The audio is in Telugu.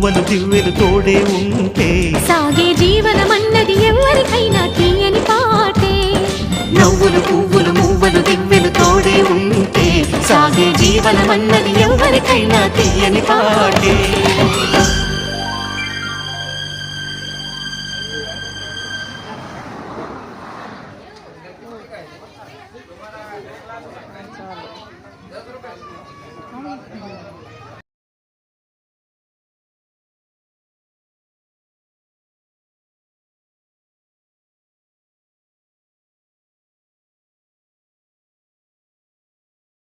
మువ్వలు దివ్వెలు తోడే ఉంటే సాగే జీవనమన్నది ఎవరికైనా తీయని పాటే. నవ్వులు పువ్వులు మువ్వలు దివ్వెలు తోడే ఉంటే సాగే జీవనమన్నది ఎవరికైనా తీయని పాటే. చాలు